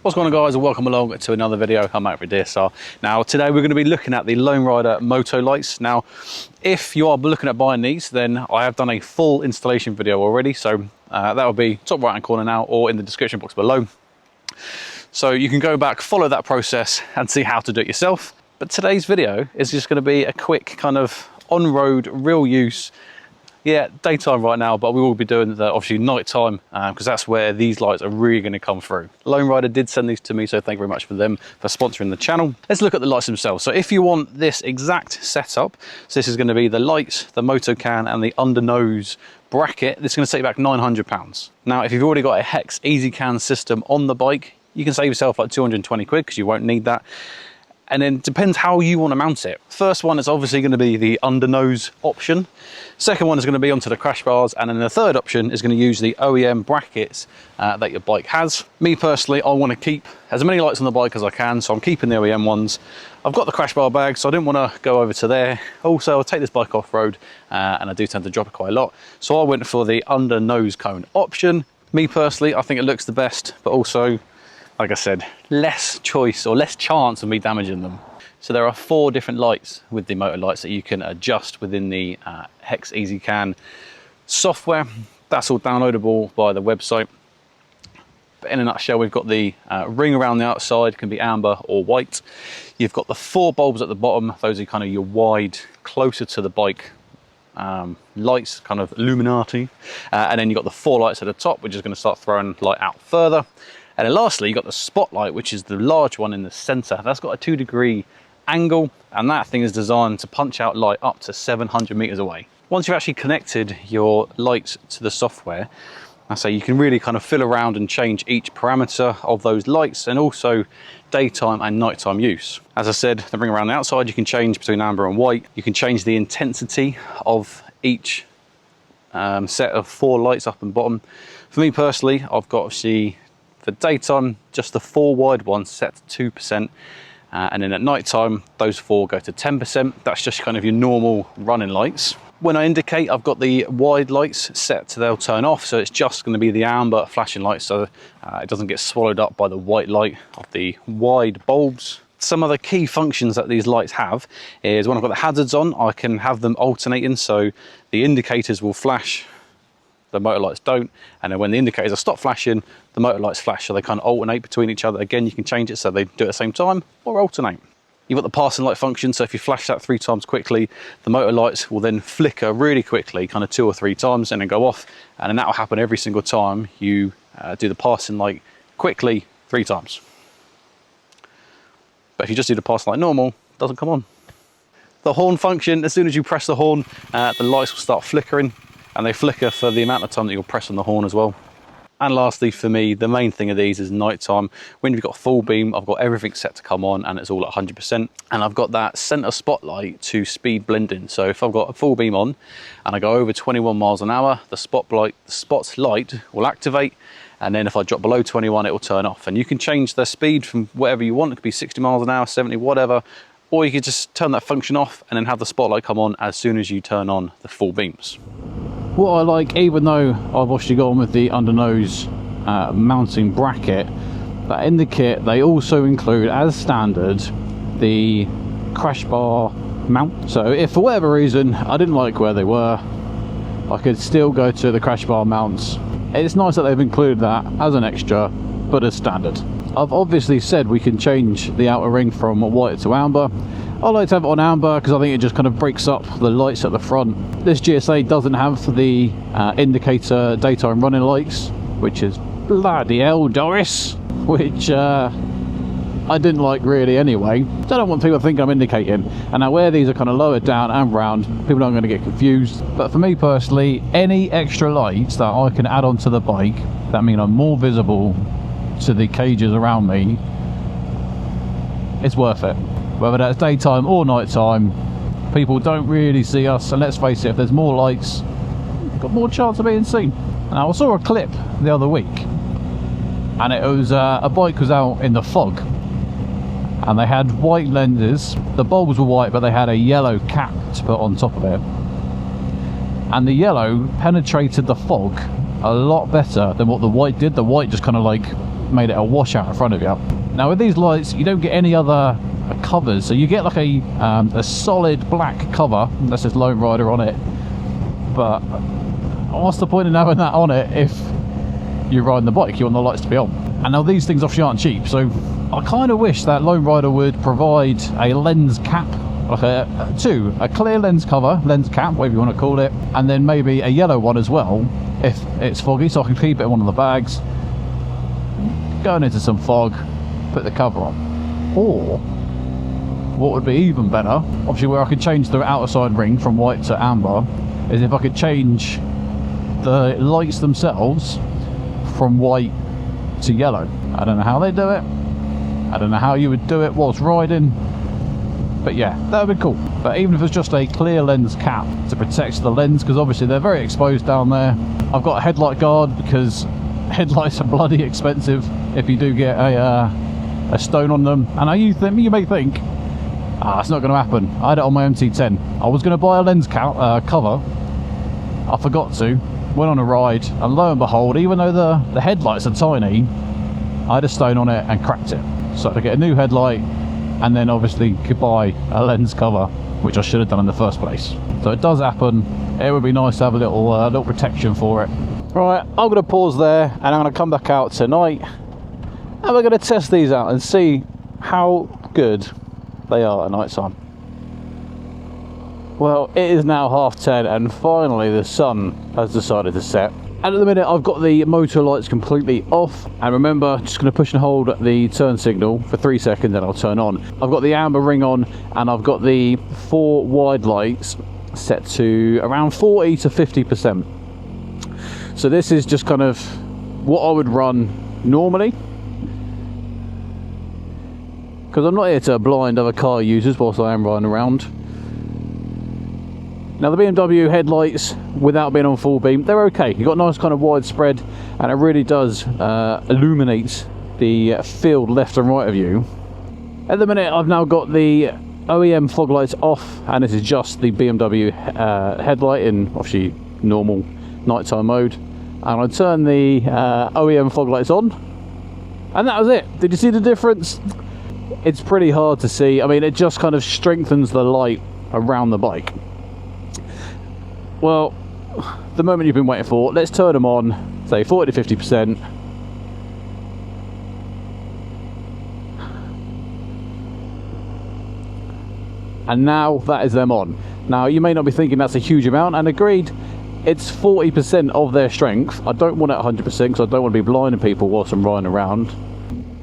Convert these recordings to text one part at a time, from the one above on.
What's going on, guys, and welcome along to another video. I'm Matt with DSR. Now today we're going to be looking at the Lone Rider Motolights. Now if you are looking at buying these, then I have done a full installation video already, so that will be top right hand corner now or in the description box below, so you can go back, follow that process and see how to do it yourself. But today's video is just going to be a quick kind of on-road real use. Yeah, daytime right now, but we will be doing the obviously nighttime because that's where these lights are really going to come through. Lone Rider did send these to me, so thank you very much for them for sponsoring the channel. Let's look at the lights themselves. So if you want this exact setup, so this is going to be the lights, the moto can and the undernose bracket. This is going to set you back £900. Now if you've already got a Hex Easy Can system on the bike, you can save yourself like 220 quid because you won't need that. And then depends how you want to mount it. First one is obviously going to be the undernose option. Second one is going to be onto the crash bars, and then the third option is going to use the OEM brackets that your bike has. Me personally, I want to keep as many lights on the bike as I can, so I'm keeping the OEM ones. I've got the crash bar bag, so I didn't want to go over to there. Also, I'll take this bike off road, and I do tend to drop it quite a lot. So I went for the undernose cone option. Me personally, I think it looks the best, but also, like I said, less choice or less chance of me damaging them. So there are 4 different lights with the Motolights that you can adjust within the Hex Easy Can software. That's all downloadable by the website. But in a nutshell, we've got the ring around the outside, can be amber or white. You've got the 4 bulbs at the bottom. Those are kind of your wide, closer to the bike lights, kind of Illuminati. And then you've got the 4 lights at the top, which is going to start throwing light out further. And then lastly, you've got the spotlight, which is the large one in the center. That's got a 2-degree angle, and that thing is designed to punch out light up to 700 meters away. Once you've actually connected your lights to the software, I say you can really kind of fill around and change each parameter of those lights, and also daytime and nighttime use. As I said, the ring around the outside, you can change between amber and white. You can change the intensity of each set of 4 lights up and bottom. For me personally, I've got obviously for daytime, just the 4 wide ones set to 2%, and then at night time, those 4 go to 10%. That's just kind of your normal running lights. When I indicate, I've got the wide lights set to they'll turn off, so it's just going to be the amber flashing lights, so it doesn't get swallowed up by the white light of the wide bulbs. Some of the key functions that these lights have is when I've got the hazards on, I can have them alternating, so the indicators will flash, the Motolights don't, and then when the indicators are stop flashing, the Motolights flash, so they kind of alternate between each other. Again, you can change it so they do it at the same time or alternate. You've got the passing light function, so if you flash that 3 times quickly, the Motolights will then flicker really quickly, kind of 2 or 3 times, and then go off, and then that will happen every single time you do the passing light quickly 3 times. But if you just do the passing light normal, it doesn't come on. The horn function, as soon as you press the horn, the lights will start flickering, and they flicker for the amount of time that you'll press on the horn as well. And lastly, for me, the main thing of these is nighttime. When you've got full beam, I've got everything set to come on and it's all at 100%. And I've got that center spotlight to speed blending. So if I've got a full beam on and I go over 21 miles an hour, the spotlight will activate. And then if I drop below 21, it will turn off. And you can change the speed from whatever you want. It could be 60 miles an hour, 70, whatever. Or you could just turn that function off and then have the spotlight come on as soon as you turn on the full beams. What I like, even though I've actually gone with the undernose mounting bracket, that in the kit they also include as standard the crash bar mount. So if for whatever reason I didn't like where they were, I could still go to the crash bar mounts. It's nice that they've included that as an extra, but as standard. I've obviously said we can change the outer ring from white to amber. I like to have it on amber because I think it just kind of breaks up the lights at the front. This GSA doesn't have the indicator daytime running lights, which is bloody hell, Doris, which I didn't like really anyway. I don't want people to think I'm indicating. And now where these are kind of lowered down and round, people aren't going to get confused. But for me personally, any extra lights that I can add onto the bike that mean I'm more visible to the cages around me, it's worth it. Whether that's daytime or nighttime, people don't really see us, and let's face it, if there's more lights, you've got more chance of being seen. Now I saw a clip the other week, and it was a bike was out in the fog, and they had white lenses. The bulbs were white, but they had a yellow cap to put on top of it, and the yellow penetrated the fog a lot better than what the white did. The white just kind of like made it a washout in front of you. Now with these lights, you don't get any other covers, so you get like a solid black cover that says Lone Rider on it. But what's the point in having that on it if you're riding the bike? You want the lights to be on. And now these things obviously aren't cheap, so I kind of wish that Lone Rider would provide a lens cap, like a clear lens cover, lens cap, whatever you want to call it, and then maybe a yellow one as well if it's foggy, so I can keep it in one of the bags, going into some fog, put the cover on. Or what would be even better, obviously where I could change the outside ring from white to amber, is if I could change the lights themselves from white to yellow. I don't know how they do it, I don't know how you would do it whilst riding, but yeah, that would be cool. But even if it's just a clear lens cap to protect the lens, because obviously they're very exposed down there. I've got a headlight guard because headlights are bloody expensive if you do get a stone on them. And you may think, it's not going to happen. I had it on my MT10. I was going to buy a lens cover, I forgot to, went on a ride, and lo and behold, even though the headlights are tiny, I had a stone on it and cracked it. So I had to get a new headlight, and then obviously could buy a lens cover, which I should have done in the first place. So it does happen. It would be nice to have a little protection for it. Right, I'm going to pause there, and I'm going to come back out tonight, and we're going to test these out and see how good they are at night time. Well, it is now 10:30, and finally the sun has decided to set. And at the minute I've got the Motolights completely off, and remember, just going to push and hold the turn signal for 3 seconds and I'll turn on. I've got the amber ring on, and I've got the 4 wide lights set to around 40 to 50%. So this is just kind of what I would run normally, because I'm not here to blind other car users whilst I am riding around. Now the BMW headlights, without being on full beam, they're okay. You've got a nice kind of widespread, and it really does illuminate the field left and right of you. At the minute I've now got the OEM fog lights off, and this is just the BMW headlight in obviously normal nighttime mode. And I turn the OEM fog lights on, and that was it. Did you see the difference? It's pretty hard to see. I mean, it just kind of strengthens the light around the bike. Well, the moment you've been waiting for, let's turn them on, say 40 to 50%. And now that is them on. Now you may not be thinking that's a huge amount, and agreed, it's 40% of their strength. I don't want it 100% because I don't want to be blinding people whilst I'm riding around.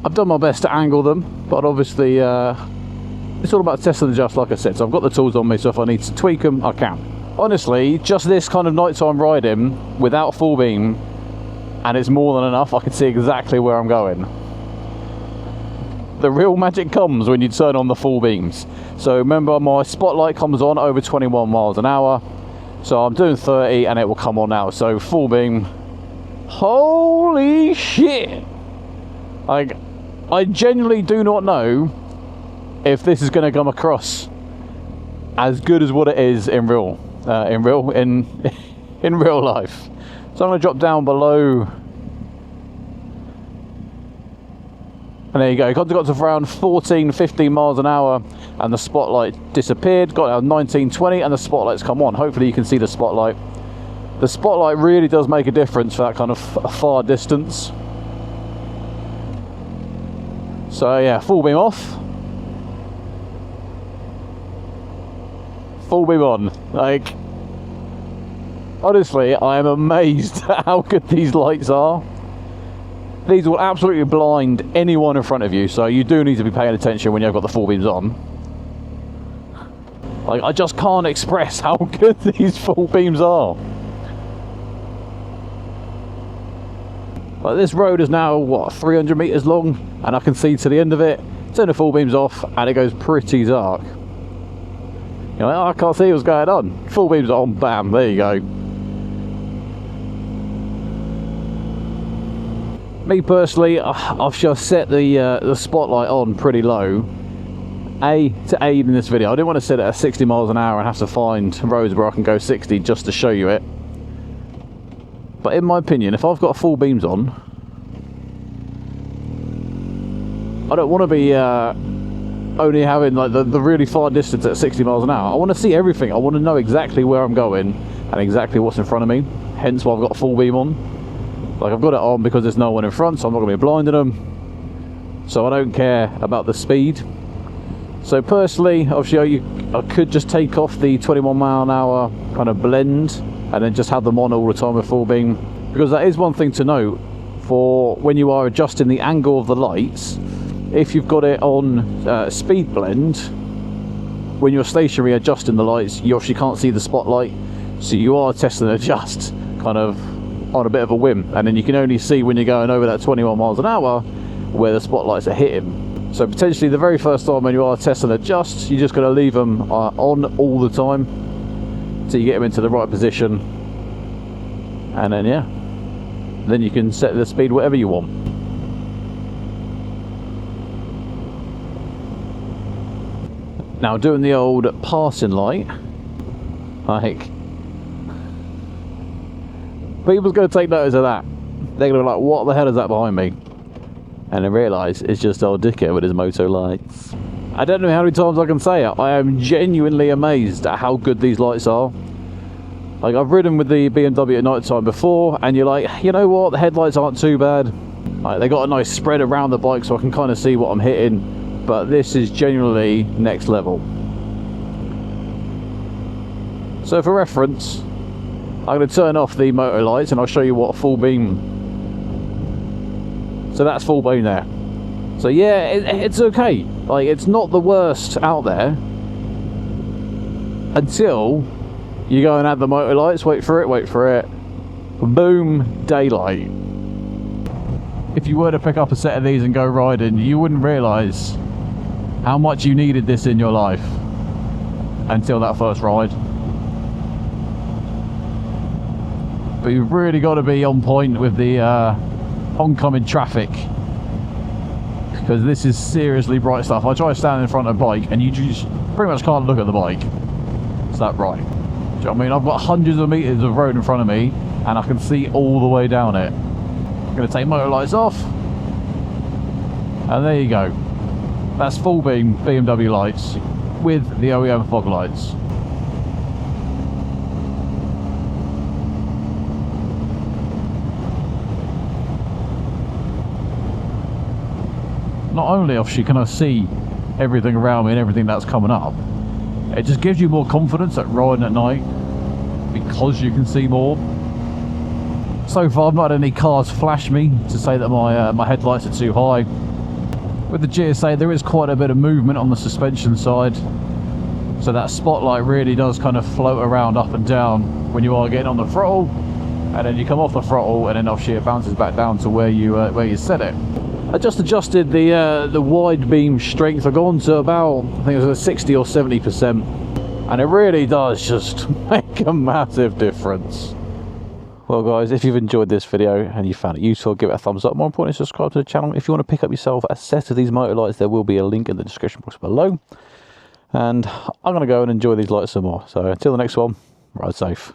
I've done my best to angle them, but obviously it's all about test and adjust, like I said. So I've got the tools on me, so if I need to tweak them, I can. Honestly, just this kind of nighttime riding without full beam, and it's more than enough. I can see exactly where I'm going. The real magic comes when you turn on the full beams. So remember, my spotlight comes on over 21 miles an hour. So I'm doing 30 and it will come on now. So full beam. Holy shit! Like, I genuinely do not know if this is going to come across as good as what it is in real life. So I'm going to drop down below, and there you go. Got to around 14-15 miles an hour, and the spotlight disappeared. Got down 19-20, and the spotlight's come on. Hopefully you can see the spotlight. The spotlight really does make a difference for that kind of far distance. So yeah, full beam off, full beam on. Like, honestly, I am amazed at how good these lights are. These will absolutely blind anyone in front of you, so you do need to be paying attention when you've got the full beams on. Like, I just can't express how good these full beams are. Like, this road is now, what, 300 meters long, and I can see to the end of it. Turn the full beams off, and it goes pretty dark. You're like, oh, I can't see what's going on. Full beams on, bam, there you go. Me personally, I've just set the spotlight on pretty low. To aid in this video. I didn't want to set it at 60 miles an hour and have to find roads where I can go 60 just to show you it. But in my opinion, if I've got full beams on, I don't want to be only having like the really far distance at 60 miles an hour. I want to see everything. I want to know exactly where I'm going and exactly what's in front of me. Hence why I've got full beam on. Like, I've got it on because there's no one in front, so I'm not going to be blinding them. So I don't care about the speed. So personally, obviously, I could just take off the 21 mile an hour kind of blend and then just have them on all the time with full beam, because that is one thing to note for when you are adjusting the angle of the lights. If you've got it on speed blend, when you're stationary adjusting the lights, you obviously can't see the spotlight, so you are testing and adjust kind of on a bit of a whim, and then you can only see when you're going over that 21 miles an hour where the spotlights are hitting. So potentially the very first time when you are test and adjust, you're just going to leave them on all the time till you get them into the right position, and then yeah, then you can set the speed whatever you want. Now, doing the old passing light, like, people's going to take notice of that. They're going to be like, what the hell is that behind me? And then realise it's just old dickhead with his Motolights. I don't know how many times I can say it. I am genuinely amazed at how good these lights are. Like, I've ridden with the BMW at night time before, and you're like, you know what, the headlights aren't too bad. Like, they got a nice spread around the bike so I can kind of see what I'm hitting. But this is genuinely next level. So for reference, I'm going to turn off the Motolights and I'll show you what full beam. So that's full beam there. So yeah, it's okay. Like, it's not the worst out there until you go and add the Motolights. Wait for it. Boom, daylight. If you were to pick up a set of these and go riding, you wouldn't realise how much you needed this in your life until that first ride. But you've really got to be on point with the oncoming traffic, because this is seriously bright stuff. I try to stand in front of a bike and you just pretty much can't look at the bike. It's that bright. Do you know what I mean? I've got hundreds of meters of road in front of me and I can see all the way down it. I'm going to take Motolights off, and there you go. That's full beam BMW lights with the OEM fog lights. Not only obviously can I see everything around me and everything that's coming up, it just gives you more confidence at riding at night because you can see more. So far I've not had any cars flash me to say that my headlights are too high. With the GSA there is quite a bit of movement on the suspension side, so that spotlight really does kind of float around up and down when you are getting on the throttle, and then you come off the throttle and then obviously it bounces back down to where you set it. I just adjusted the wide beam strength. I've gone to about, I think it was 60 or 70%, and it really does just make a massive difference. Well guys, if you've enjoyed this video and you found it useful, give it a thumbs up. More importantly, subscribe to the channel. If you want to pick up yourself a set of these Motolights, there will be a link in the description box below. And I'm going to go and enjoy these lights some more. So until the next one, ride safe.